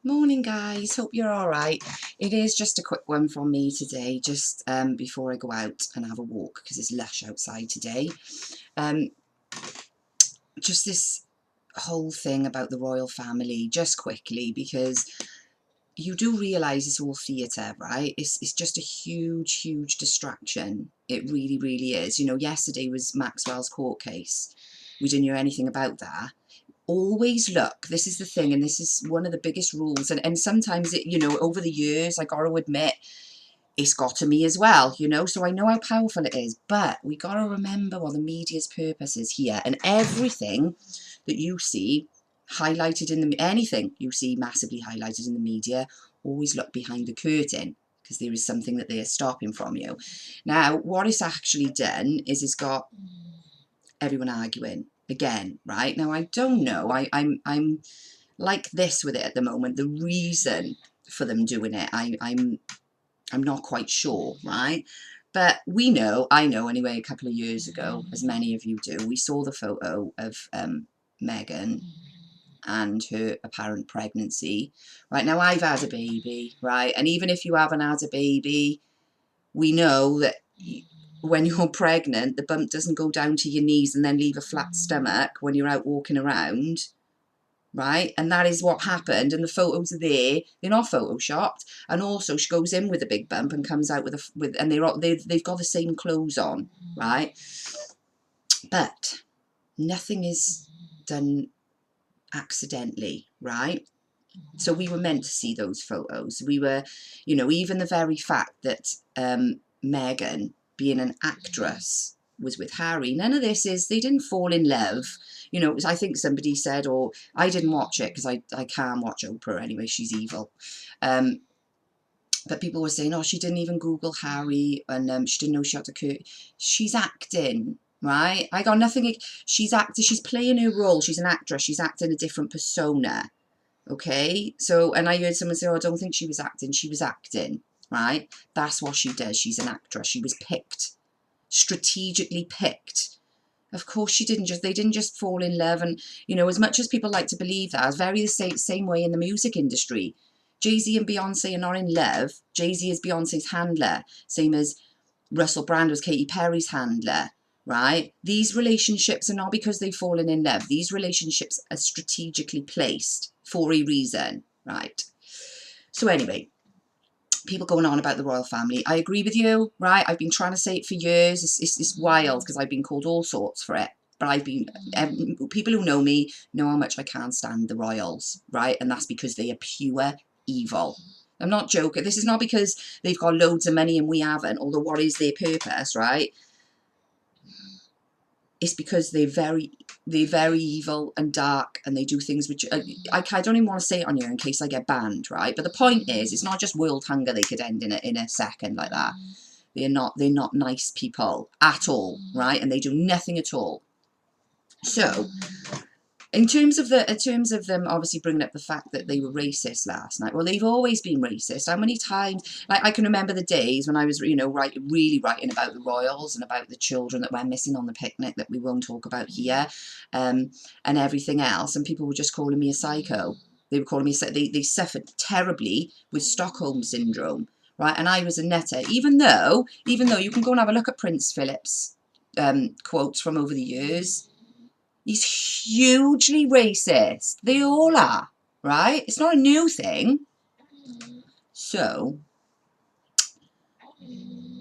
Morning guys, hope you're alright. It is just a quick one from me today, just before I go out and have a walk because it's lush outside today. Um, just this whole thing about the royal family, just quickly, because you do realise it's all theatre, right? It's just a huge distraction. It really, really is. You know, yesterday was Maxwell's court case. We didn't hear anything about that. Always look, this is the thing, and this is one of the biggest rules, and sometimes it, you know, over the years I gotta admit it's got to me as well, you know, so I know how powerful it is, but we gotta remember what the media's purpose is here, and everything that you see highlighted in the, anything you see massively highlighted in the media, always look behind the curtain, because there is something that they are stopping from you. Now what it's actually done is it's got everyone arguing again, right? Now I don't know, I'm like this with it at the moment. The reason for them doing it, I'm not quite sure, right? But we know, I know anyway, a couple of years ago, as many of you do, we saw the photo of Meghan and her apparent pregnancy. Right, now I've had a baby, right? And even if you haven't had a baby, we know that when you're pregnant, the bump doesn't go down to your knees and then leave a flat stomach when you're out walking around, right? And that is what happened, and the photos are there. They're not photoshopped. And also she goes in with a big bump and comes out and they've got the same clothes on, right? But nothing is done accidentally, right? So we were meant to see those photos. We were, you know, even the very fact that Meghan, being an actress, was with Harry, none of this is, they didn't fall in love. You know, I think somebody said, or I didn't watch it because I can't watch Oprah anyway, she's evil. But people were saying, oh, she didn't even Google Harry, and she didn't know she had to she's acting, right? I got nothing. She's acting, she's playing her role, she's an actress, she's acting a different persona. Okay, so, and I heard someone say, oh, I don't think she was acting, right? That's what she does. She's an actress. She was picked, strategically picked. Of course she didn't just, they didn't just fall in love. And, you know, as much as people like to believe that, it's very the same way in the music industry. Jay-Z and Beyonce are not in love. Jay-Z is Beyonce's handler, same as Russell Brand was Katy Perry's handler, right? These relationships are not because they've fallen in love. These relationships are strategically placed for a reason, right? So anyway, people going on about the royal family. I agree with you, right? I've been trying to say it for years. It's wild because I've been called all sorts for it. But I've been, people who know me know how much I can't stand the royals, right? And that's because they are pure evil. I'm not joking. This is not because they've got loads of money and we haven't, although what is their purpose, right? It's because they're very evil and dark, and they do things which I don't even want to say it on here in case I get banned, right? But the point is, it's not just world hunger they could end in a second like that. They're not nice people at all, right? And they do nothing at all. So in terms of them obviously bringing up the fact that they were racist last night, well, they've always been racist. How many times, like, I can remember the days when I was, you know, really writing about the royals and about the children that went missing on the picnic that we won't talk about here, and everything else, and people were just calling me a psycho. They were calling me, they suffered terribly with Stockholm syndrome, right? And I was a nutter, even though you can go and have a look at Prince Philip's quotes from over the years. He's hugely racist. They all are, right? It's not a new thing. So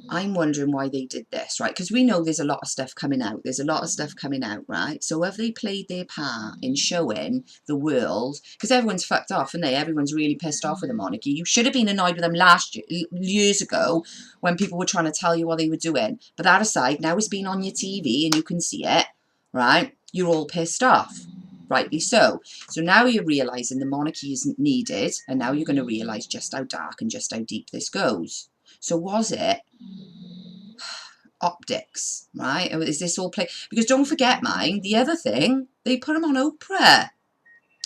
I'm wondering why they did this, right? Because we know there's a lot of stuff coming out. There's a lot of stuff coming out, right? So have they played their part in showing the world? Because everyone's fucked off, and everyone's really pissed off with the monarchy. You should have been annoyed with them years ago when people were trying to tell you what they were doing. But that aside, now it's been on your TV and you can see it, right? You're all pissed off. Rightly so. So now you're realising the monarchy isn't needed, and now you're going to realise just how dark and just how deep this goes. So was it optics, right? Or is this all play? Because don't forget, mind, the other thing, they put him on Oprah.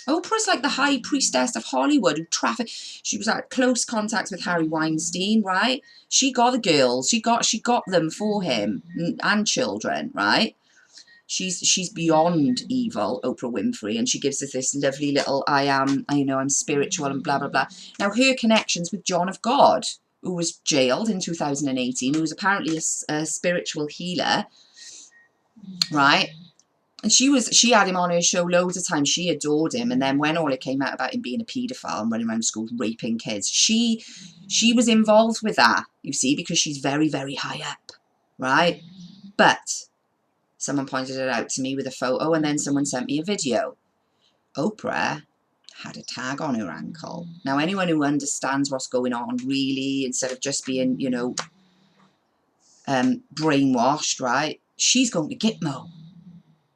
Oprah's like the high priestess of Hollywood who trafficked. She was at close contacts with Harry Weinstein, right? She got the girls. She got them for him and children, right? She's beyond evil, Oprah Winfrey, and she gives us this lovely little I'm spiritual and blah blah blah. Now her connections with John of God, who was jailed in 2018, who was apparently a spiritual healer, right? And she had him on her show loads of times. She adored him. And then when all it came out about him being a paedophile and running around schools raping kids, she was involved with that, you see, because she's very, very high up, right? But someone pointed it out to me with a photo, and then someone sent me a video. Oprah had a tag on her ankle. Now, anyone who understands what's going on, really, instead of just being, brainwashed, right? She's going to Gitmo.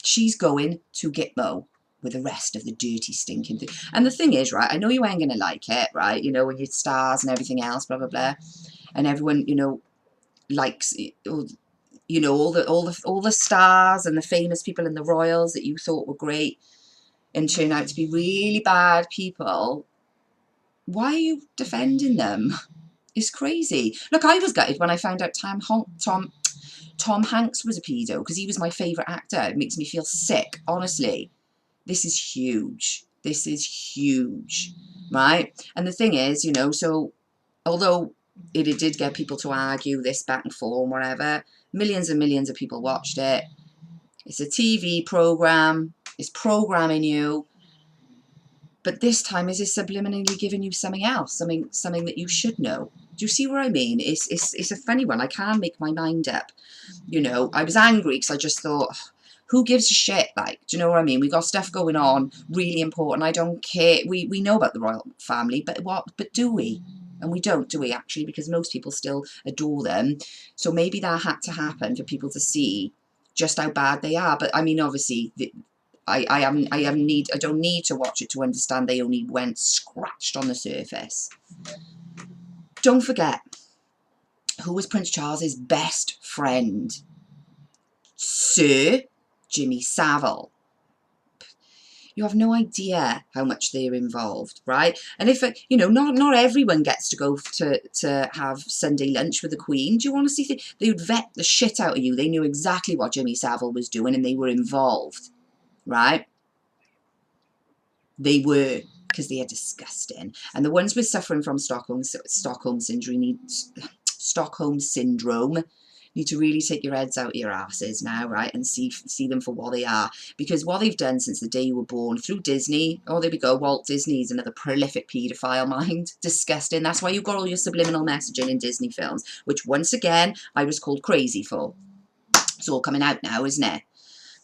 She's going to Gitmo with the rest of the dirty, stinking thing. And the thing is, right, I know you ain't going to like it, right? When you're stars and everything else, blah, blah, blah. And everyone, likes, all the stars and the famous people and the royals that you thought were great and turn out to be really bad people. Why are you defending them? It's crazy. Look, I was gutted when I found out Tom Hanks was a pedo, because he was my favourite actor. It makes me feel sick, honestly. This is huge. This is huge, right? And the thing is, so although it did get people to argue this back and forth and whatever, millions and millions of people watched it. It's a TV program. It's programming you. But this time is subliminally giving you something else, something that you should know. Do you see what I mean? It's a funny one. I can't make my mind up. I was angry because I just thought, who gives a shit? Like, do you know what I mean? We got stuff going on, really important. I don't care. We know about the royal family, but do we? And we don't, do we, actually? Because most people still adore them. So maybe that had to happen for people to see just how bad they are. But I mean, obviously, I don't need to watch it to understand they only went scratched on the surface. Don't forget, who was Prince Charles's best friend? Sir Jimmy Savile. You have no idea how much they're involved, right? And if not everyone gets to go to have Sunday lunch with the Queen. Do you want to see? They would vet the shit out of you. They knew exactly what Jimmy Savile was doing, and they were involved, right? They were, because they are disgusting. And the ones with suffering from Stockholm syndrome need to really take your heads out of your asses now, right, and see them for what they are. Because what they've done since the day you were born, through Disney, oh, there we go, Walt Disney's another prolific paedophile mind. Disgusting. That's why you got all your subliminal messaging in Disney films, which, once again, I was called crazy for. It's all coming out now, isn't it?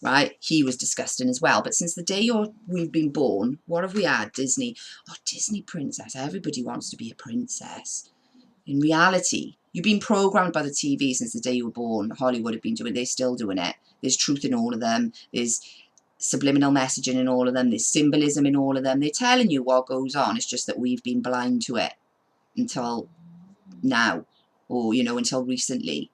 Right? He was disgusting as well. But since the day we've been born, what have we had? Disney. Oh, Disney princess. Everybody wants to be a princess. In reality, you've been programmed by the TV since the day you were born. Hollywood have been doing it. They're still doing it. There's truth in all of them. There's subliminal messaging in all of them. There's symbolism in all of them. They're telling you what goes on. It's just that we've been blind to it until now, or, until recently.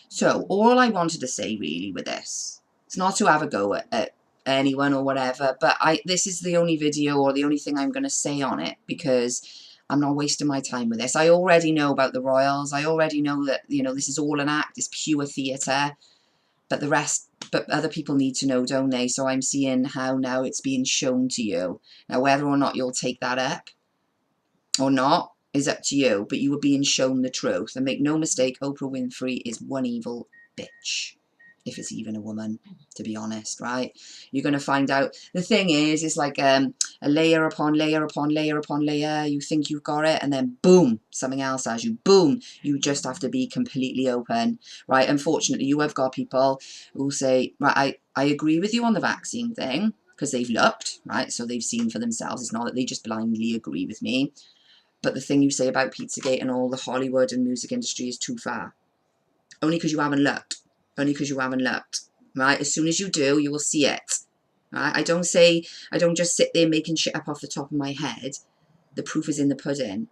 So all I wanted to say really with this, it's not to have a go at anyone or whatever, but this is the only video or the only thing I'm going to say on it, because I'm not wasting my time with this. I already know about the royals. I already know that, this is all an act. It's pure theatre. But other people need to know, don't they? So I'm seeing how now it's being shown to you. Now, whether or not you'll take that up or not is up to you, but you were being shown the truth. And make no mistake, Oprah Winfrey is one evil bitch, if it's even a woman, to be honest, right? You're going to find out. The thing is, it's like a layer upon layer upon layer upon layer. You think you've got it, and then boom, something else has you. Boom, you just have to be completely open, right? Unfortunately, you have got people who say, right, I agree with you on the vaccine thing, because they've looked, right? So they've seen for themselves. It's not that they just blindly agree with me. But the thing you say about Pizzagate and all the Hollywood and music industry is too far. Only because you haven't looked. Only because you haven't looked. Right? As soon as you do, you will see it. Right? I don't just sit there making shit up off the top of my head. The proof is in the pudding.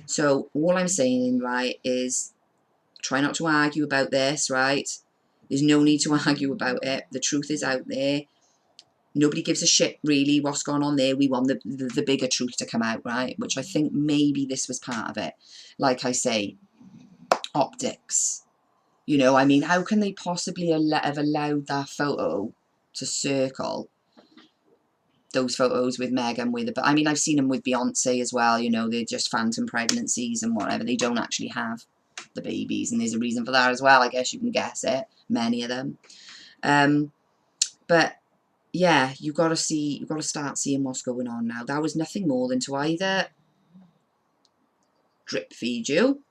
So all I'm saying, right, is try not to argue about this, right? There's no need to argue about it. The truth is out there. Nobody gives a shit, really, what's gone on there. We want the bigger truth to come out, right? Which I think maybe this was part of it. Like I say, optics. You know, I mean, how can they possibly have allowed that photo to circle? Those photos with Meghan but I mean, I've seen them with Beyonce as well. You know, they're just phantom pregnancies and whatever. They don't actually have the babies, and there's a reason for that as well. I guess you can guess it. Many of them. But yeah, you've got to start seeing what's going on now. That was nothing more than to either drip feed you,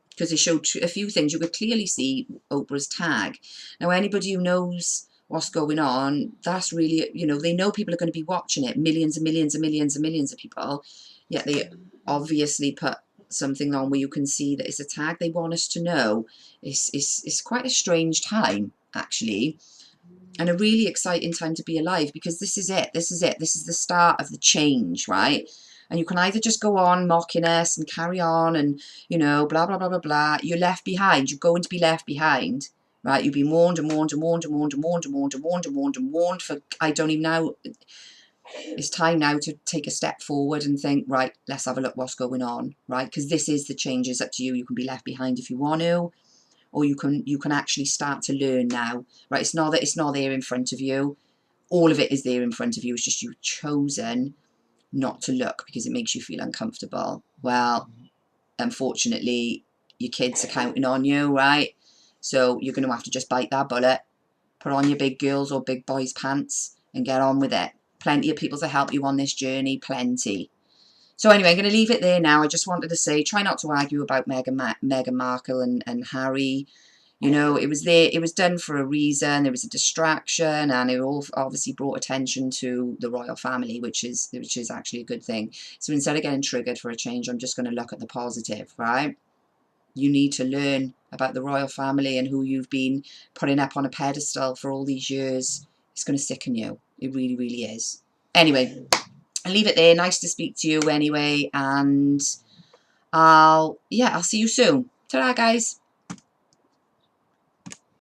because they showed a few things. You could clearly see Oprah's tag. Now, anybody who knows what's going on, that's really, you know, they know people are going to be watching it, millions and millions and millions and millions of people, yet they obviously put something on where you can see that it's a tag. They want us to know. It's quite a strange time, actually, and a really exciting time to be alive, because this is it. This is it. This is the start of the change, right? And you can either just go on mocking us and carry on and, you know, blah, blah, blah, blah, blah. You're left behind. You're going to be left behind, right? You've been warned and warned and warned and warned and warned and warned and warned and warned and warned for, I don't even know. It's time now to take a step forward and think, right, let's have a look what's going on, right? Because this is the change. It's up to you. You can be left behind if you want to, or you can actually start to learn now, right? It's not there in front of you. All of it is there in front of you. It's just you've chosen not to look because it makes you feel uncomfortable. Well, unfortunately, your kids are counting on you, right? So you're going to have to just bite that bullet, put on your big girls or big boys pants and get on with it. Plenty of people to help you on this journey, plenty. So anyway, I'm going to leave it there now. I just wanted to say, try not to argue about Meghan Markle and Harry. You know, it was there, it was done for a reason. There was a distraction, and it all obviously brought attention to the royal family, which is actually a good thing. So instead of getting triggered for a change, I'm just going to look at the positive, right? You need to learn about the royal family and who you've been putting up on a pedestal for all these years. It's going to sicken you. It really, really is. Anyway, I'll leave it there. Nice to speak to you anyway, and I'll see you soon. Ta-ra, guys.